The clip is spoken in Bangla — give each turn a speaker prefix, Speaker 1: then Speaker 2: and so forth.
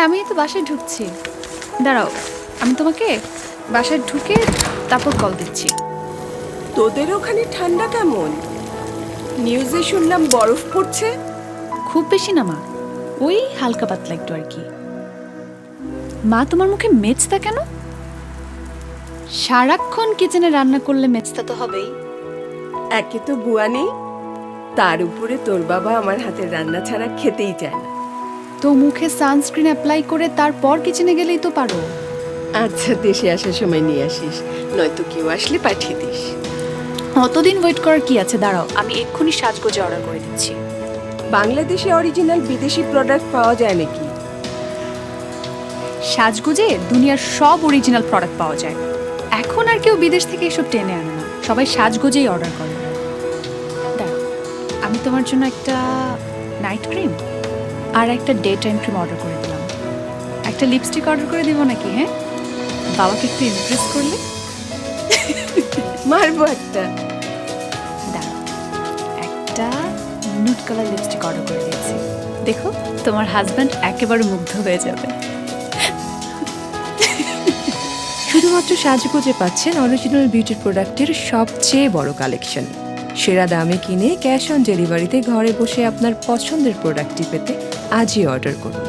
Speaker 1: আমি তো বাসায় ঢুকছি, দাঁড়াও আমি তোমাকে বাসায় ঢুকে তারপর কল দিচ্ছি।
Speaker 2: তোদের ওখানে ঠান্ডা কেমন? নিউজে শুনলাম বরফ পড়ছে।
Speaker 1: খুব বেশি না মা, ওই হালকা পাতলা একটু আর কি। মা তোমার মুখে মেচতা কেন? সারাক্ষণ কিচেনে রান্না করলে মেচতা তো হবেই।
Speaker 2: একে তো বুয়া নেই, তার উপরে তোর বাবা আমার হাতের রান্না ছাড়া খেতেই চায় না।
Speaker 1: তো মুখে সানস্ক্রিন অ্যাপ্লাই করে তারপর কিচেনে গেলেই তো পারো।
Speaker 2: আচ্ছা, দেশে আসার সময় নিয়ে আসিস, নয়তো কেউ আসলে পাঠিয়ে দিস।
Speaker 1: অতদিন ওয়েট করার কি আছে, দাঁড়াও আমি এক্ষুনি সাজগোজে অর্ডার করে দিচ্ছি।
Speaker 2: বাংলাদেশে অরিজিনাল বিদেশি প্রোডাক্ট পাওয়া যায় নাকি?
Speaker 1: সাজগোজে দুনিয়ার সব অরিজিনাল প্রোডাক্ট পাওয়া যায়। এখন আর কেউ বিদেশ থেকে এসব টেনে আনে না, সবাই সাজগোজেই অর্ডার করে। দাঁড়াও আমি তোমার জন্য একটা নাইট ক্রিম আর একটা ডে টাইম ক্রিম অর্ডার করে দিলাম। একটা লিপস্টিক অর্ডার করে দিব নাকি? হ্যাঁ, বাবাকে একটু ইমপ্রেস করলে।
Speaker 2: মারবো একটা।
Speaker 1: দাঁড়াও একটা নুড কালার লিপস্টিক অর্ডার করে দিয়েছি, দেখো তোমার হাজব্যান্ড একেবারে মুগ্ধ হয়ে যাবে।
Speaker 3: শুধুমাত্র সাজগোজে পাচ্ছেন অরিজিনাল বিউটি প্রোডাক্টের সবচেয়ে বড় কালেকশন। সেরা দামে কিনে ক্যাশ অন ডেলিভারিতে ঘরে বসে আপনার পছন্দের প্রোডাক্টটি পেতে আজই অর্ডার করুন।